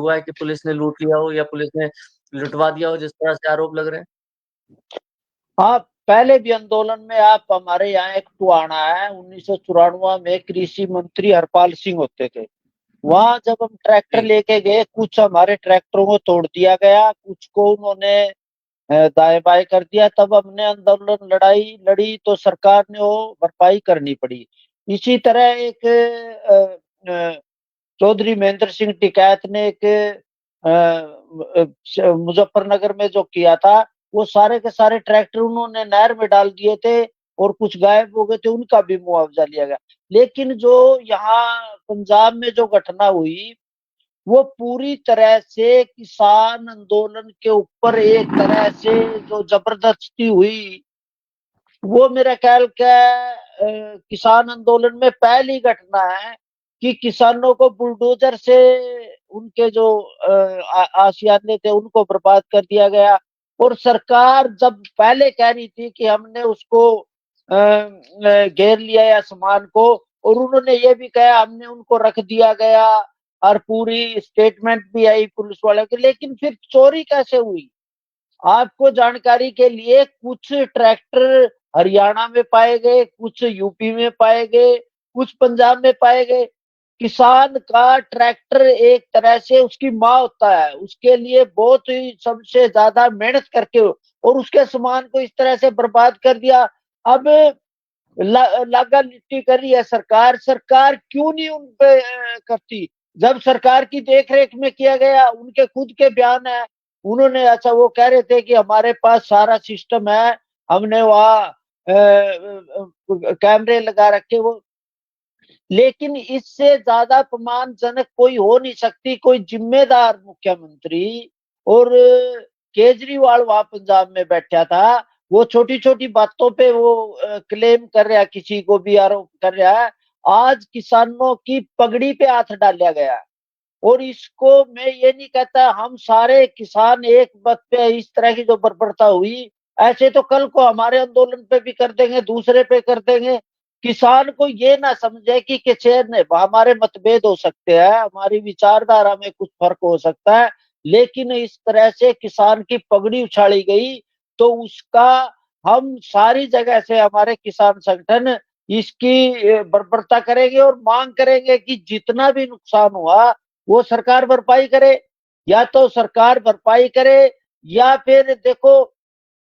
हुआ है कि पुलिस ने लूट लिया हो या पुलिस ने लुटवा दिया हो, जिस तरह से आरोप लग रहे हैं? हाँ, पहले भी आंदोलन में आप हमारे यहाँ एक टुहाना है, 1994 में कृषि मंत्री हरपाल सिंह होते थे। वहां जब हम ट्रैक्टर जी। लेके गए, कुछ हमारे ट्रैक्टरों को तोड़ दिया गया, कुछ को उन्होंने दाएं बाएं कर दिया। तब हमने आंदोलन लड़ाई लड़ी तो सरकार ने वो भरपाई करनी पड़ी। इसी तरह एक चौधरी महेंद्र सिंह टिकैत ने एक मुजफ्फरनगर में जो किया था, वो सारे के सारे ट्रैक्टर उन्होंने नहर में डाल दिए थे और कुछ गायब हो गए थे, उनका भी मुआवजा लिया गया। लेकिन जो यहाँ पंजाब में जो घटना हुई, वो पूरी तरह से किसान आंदोलन के ऊपर एक तरह से जो जबरदस्ती हुई, वो मेरा ख्याल क्या किसान आंदोलन में पहली घटना है कि किसानों को बुलडोजर से उनके जो आशियाने थे उनको बर्बाद कर दिया गया। और सरकार जब पहले कह रही थी कि हमने उसको घेर लिया है सामान को, और उन्होंने ये भी कहा हमने उनको रख दिया गया, और पूरी स्टेटमेंट भी आई पुलिस वालों की। लेकिन फिर चोरी कैसे हुई? आपको जानकारी के लिए, कुछ ट्रैक्टर हरियाणा में पाए गए, कुछ यूपी में पाए गए, कुछ पंजाब में पाए गए। किसान का ट्रैक्टर एक तरह से उसकी माँ होता है, उसके लिए बहुत ही सबसे ज्यादा मेहनत करके, और उसके सामान को इस तरह से बर्बाद कर दिया। अब लागा लिट्टी कर रही है सरकार, सरकार क्यों नहीं उन पे करती? जब सरकार की देखरेख में किया गया, उनके खुद के बयान है, उन्होंने, अच्छा वो कह रहे थे कि हमारे पास सारा सिस्टम है, हमने वहाँ कैमरे लगा रखे वो। लेकिन इससे ज्यादा अपमानजनक कोई हो नहीं सकती कोई जिम्मेदार मुख्यमंत्री। और केजरीवाल वहां पंजाब में बैठा था, वो छोटी छोटी बातों पे वो क्लेम कर रहा है, किसी को भी आरोप कर रहा है। आज किसानों की पगड़ी पे हाथ डाला गया है। और इसको मैं ये नहीं कहता हम सारे किसान एक बात पे, इस तरह की जो बर्बरता हुई, ऐसे तो कल को हमारे आंदोलन पे भी कर देंगे, दूसरे पे कर देंगे। किसान को ये ना समझे कि किसान, हमारे मतभेद हो सकते हैं, हमारी विचारधारा में कुछ फर्क हो सकता है, लेकिन इस तरह से किसान की पगड़ी उछाली गई, तो उसका हम सारी जगह से हमारे किसान संगठन इसकी बर्बरता करेंगे और मांग करेंगे कि जितना भी नुकसान हुआ वो सरकार भरपाई करे। या तो सरकार भरपाई करे, या फिर देखो,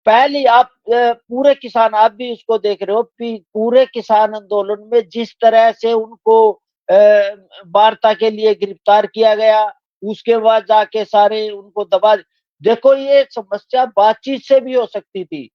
पहली आप पूरे किसान, आप भी उसको देख रहे हो, पूरे किसान आंदोलन में जिस तरह से उनको वार्ता के लिए गिरफ्तार किया गया, उसके बाद जाके सारे उनको दबा। देखो, ये समस्या बातचीत से भी हो सकती थी।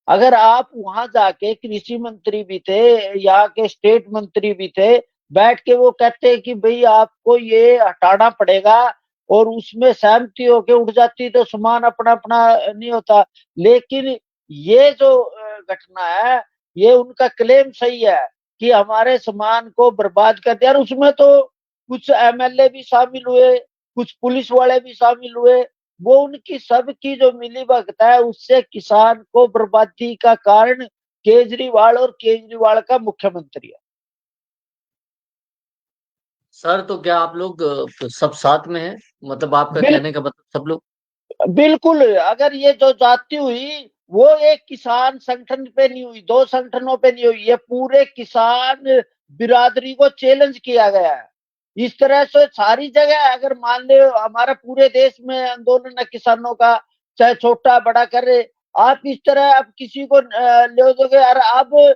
अगर आप वहां जाके, कृषि मंत्री भी थे, यहाँ के स्टेट मंत्री भी थे, बैठ के वो कहते कि भाई आपको ये हटाना पड़ेगा, और उसमें सहमति होके उठ जाती तो सामान अपना अपना नहीं होता। लेकिन ये जो घटना है, ये उनका क्लेम सही है कि हमारे सामान को बर्बाद कर दिया, और उसमें तो कुछ एमएलए भी शामिल हुए, कुछ पुलिस वाले भी शामिल हुए। वो उनकी सबकी जो मिली भगत है, उससे किसान को बर्बादी का कारण केजरीवाल और केजरीवाल का मुख्यमंत्री है। सर, तो क्या आप लोग सब साथ में हैं? मतलब आपका बिल, कहने का मतलब सब लोग। बिल्कुल। अगर ये जो जाति हुई, वो एक किसान संगठन पे नहीं हुई, दो संगठनों पे नहीं हुई, ये पूरे किसान बिरादरी को चैलेंज किया गया है। इस तरह से सारी जगह अगर मान ले हमारा पूरे देश में आंदोलन है किसानों का, चाहे छोटा बड़ा करे, आप इस तरह आप किसी को ले दोगे। और अब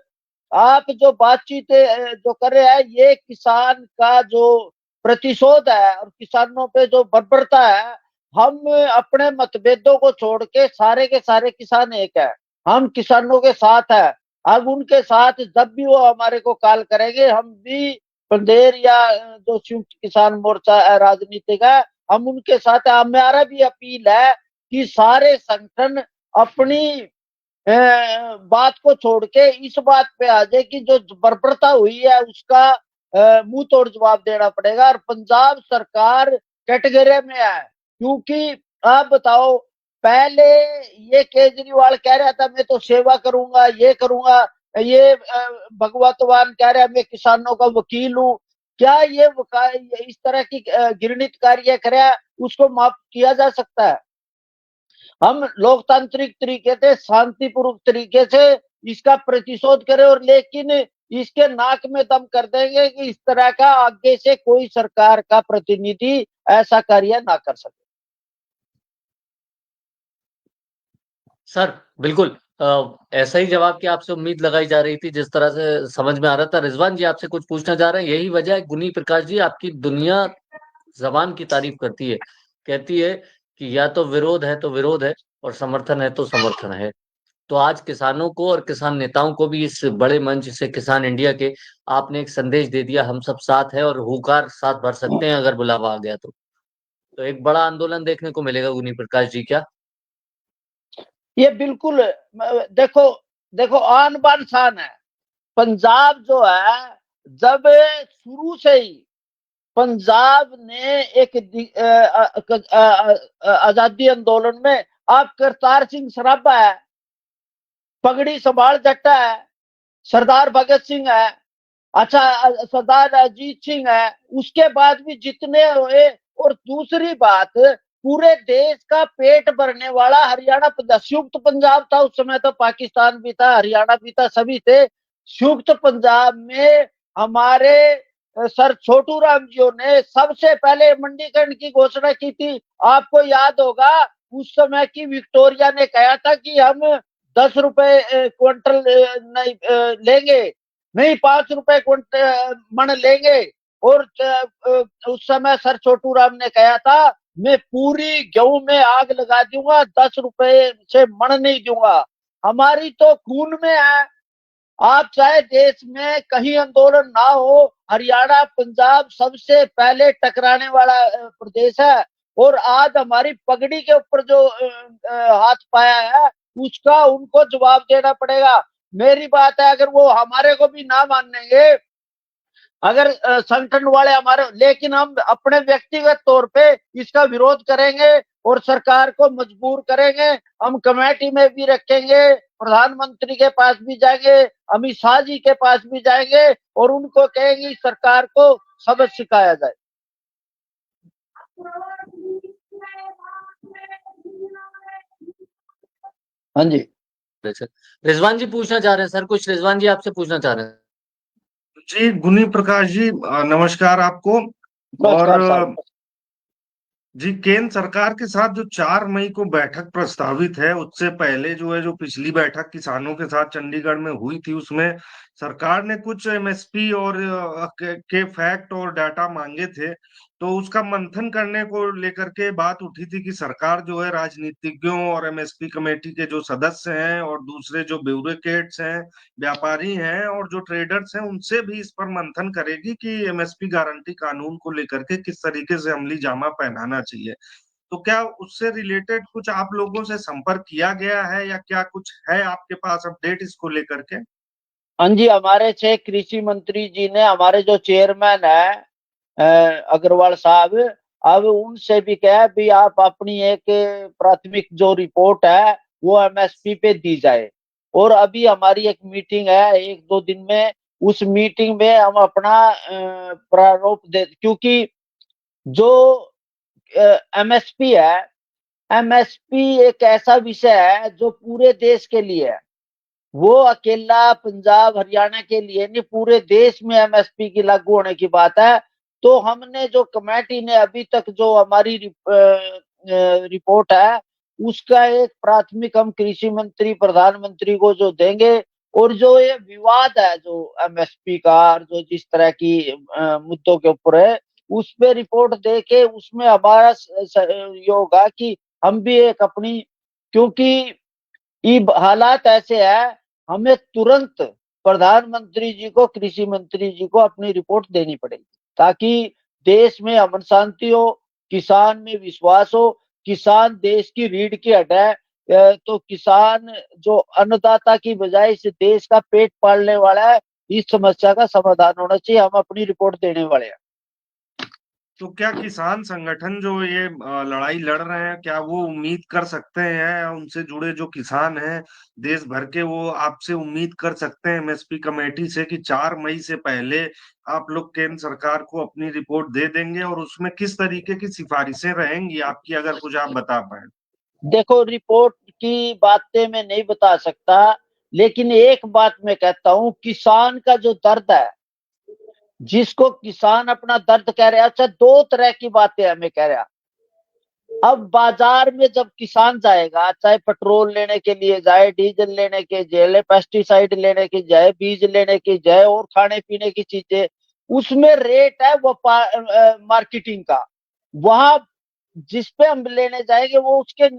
आप जो बातचीत जो कर रहे हैं, ये किसान का जो प्रतिशोध है और किसानों पे जो बर्बरता है, हम अपने मतभेदों को छोड़ के सारे किसान एक है, हम किसानों के साथ है। अब उनके साथ जब भी वो हमारे को कॉल करेंगे, हम भी पंधेर या जो संयुक्त किसान मोर्चा राजनीतिक है, हम उनके साथ है। हमारा भी अपील है कि सारे संगठन अपनी बात को छोड़ के इस बात पे आ जाए कि जो बर्बरता हुई है उसका मुंह तोड़ जवाब देना पड़ेगा। और पंजाब सरकार कैटेगरी में है, क्योंकि आप बताओ, पहले ये केजरीवाल कह रहा था मैं तो सेवा करूंगा, ये करूंगा, ये भगवतवान कह रहा है मैं किसानों का वकील हूं। क्या ये इस तरह की घृणित कार्य करे उसको माफ किया जा सकता है? हम लोकतांत्रिक तरीके से शांतिपूर्वक तरीके से इसका प्रतिशोध करें, और लेकिन इसके नाक में दम कर देंगे कि इस तरह का आगे से कोई सरकार का प्रतिनिधि ऐसा कार्य ना कर सके। सर बिल्कुल ऐसा ही जवाब की आपसे उम्मीद लगाई जा रही थी, जिस तरह से समझ में आ रहा था। रिजवान जी आपसे कुछ पूछना चाह रहे हैं, यही वजह है गुनी प्रकाश जी, आपकी दुनिया जबान की तारीफ करती है, कहती है कि या तो विरोध है तो विरोध है, और समर्थन है तो समर्थन है। तो आज किसानों को और किसान नेताओं को भी इस बड़े मंच से, किसान इंडिया के, आपने एक संदेश दे दिया, हम सब साथ हैं और हुंकार साथ भर सकते हैं अगर बुलावा आ गया तो एक बड़ा आंदोलन देखने को मिलेगा गुनी प्रकाश जी, क्या? ये बिल्कुल देखो देखो आन बान शान है। पंजाब जो है, जब शुरू से ही पंजाब ने एक आजादी आंदोलन में, आप करतार सिंह सराभा है, पगड़ी संभाल जट्टा है, सरदार भगत सिंह है, अच्छा सरदार अजीत सिंह है, उसके बाद भी जितने हुए। और दूसरी बात, पूरे देश का पेट भरने वाला हरियाणा पंजाब, संयुक्त पंजाब था उस समय, तो पाकिस्तान भी था, हरियाणा भी था, सभी थे। संयुक्त पंजाब में हमारे सर छोटू राम जी ने सबसे पहले मंडीकरण की घोषणा की थी। आपको याद होगा, उस समय की विक्टोरिया ने कहा था कि हम 10 रुपए क्विंटल नहीं लेंगे, नहीं 5 रुपए मन लेंगे। और उस समय सर छोटू राम ने कहा था, मैं पूरी गेहूं में आग लगा दूंगा, 10 रुपए से मन नहीं दूंगा। हमारी तो खून में है। आप चाहे देश में कहीं आंदोलन ना हो, हरियाणा पंजाब सबसे पहले टकराने वाला प्रदेश है। और आज हमारी पगड़ी के ऊपर जो हाथ पाया है, उसका उनको जवाब देना पड़ेगा। मेरी बात है, अगर वो हमारे को भी ना मानेंगे, अगर संगठन वाले हमारे, लेकिन हम अपने व्यक्तिगत तौर पे इसका विरोध करेंगे और सरकार को मजबूर करेंगे। हम कमेटी में भी रखेंगे, प्रधानमंत्री के पास भी जाएंगे, अमित शाह जी के पास भी जाएंगे, और उनको कहेंगे सरकार को सबक सिखाया जाए। हाँ जी। रिजवान जी पूछना चाह रहे हैं सर, कुछ रिजवान जी आपसे पूछना चाह रहे हैं। जी गुनी प्रकाश जी, नमस्कार आपको। और नमस्कार साहब। जी, केंद्र सरकार के साथ जो 4 मई को बैठक प्रस्तावित है, उससे पहले जो है, जो पिछली बैठक किसानों के साथ चंडीगढ़ में हुई थी, उसमें सरकार ने कुछ एमएसपी और के फैक्ट और डाटा मांगे थे। तो उसका मंथन करने को लेकर के बात उठी थी कि सरकार जो है, राजनीतिज्ञों और एमएसपी कमेटी के जो सदस्य हैं और दूसरे जो ब्यूरोक्रेट्स हैं, व्यापारी हैं और जो ट्रेडर्स हैं, उनसे भी इस पर मंथन करेगी कि एमएसपी गारंटी कानून को लेकर के किस तरीके से अमली जामा पहनाना चाहिए। तो क्या उससे रिलेटेड कुछ आप लोगों से संपर्क किया गया है, या क्या कुछ है आपके पास अपडेट इसको लेकर के? हाँ जी, हमारे 6 कृषि मंत्री जी ने, हमारे जो चेयरमैन है अग्रवाल साहब, अब उनसे भी कहा भी आप अपनी एक प्राथमिक जो रिपोर्ट है वो एमएसपी पे दी जाए। और अभी हमारी एक मीटिंग है 1-2 दिन में, उस मीटिंग में हम अपना प्रारूप दे, क्योंकि जो एमएसपी है, एमएसपी एक ऐसा विषय है जो पूरे देश के लिए है। वो अकेला पंजाब हरियाणा के लिए नहीं, पूरे देश में एमएसपी की लागू होने की बात है। तो हमने जो कमेटी ने अभी तक जो हमारी रिपोर्ट है, उसका एक प्राथमिक हम कृषि मंत्री प्रधानमंत्री को जो देंगे। और जो ये विवाद है जो एमएसपी का, जो जिस तरह की मुद्दों के ऊपर है, उस पे रिपोर्ट दे के उसमें हमारा ये होगा कि हम भी एक अपनी, क्योंकि ये हालात ऐसे है, हमें तुरंत प्रधानमंत्री जी को, कृषि मंत्री जी को अपनी रिपोर्ट देनी पड़ेगी, ताकि देश में अमन शांति हो, किसान में विश्वास हो। किसान देश की रीढ़ की हड्डी है, तो किसान जो अन्नदाता की बजाय इस देश का पेट पालने वाला है, इस समस्या का समाधान होना चाहिए। हम अपनी रिपोर्ट देने वाले हैं। तो क्या किसान संगठन जो ये लड़ाई लड़ रहे हैं, क्या वो उम्मीद कर सकते हैं, उनसे जुड़े जो किसान हैं देश भर के, वो आपसे उम्मीद कर सकते हैं एमएसपी कमेटी से कि 4 मई से पहले आप लोग केंद्र सरकार को अपनी रिपोर्ट दे देंगे, और उसमें किस तरीके की सिफारिशें रहेंगी आपकी, अगर कुछ आप बता पाए? देखो, रिपोर्ट की बातें मैं नहीं बता सकता, लेकिन एक बात मैं कहता हूं, किसान का जो दर्द है, जिसको किसान अपना दर्द कह रहा है, अच्छा, दो तरह की बातें है मैं कह रहा। अब बाजार में जब किसान जाएगा, चाहे पेट्रोल लेने के लिए जाए, डीजल लेने के जाए, पेस्टिसाइड लेने की जाए, बीज लेने की जाए, और खाने पीने की चीजें, उसमें रेट है वो मार्केटिंग का। वहां जिस पे हम लेने जाएंगे वो उसके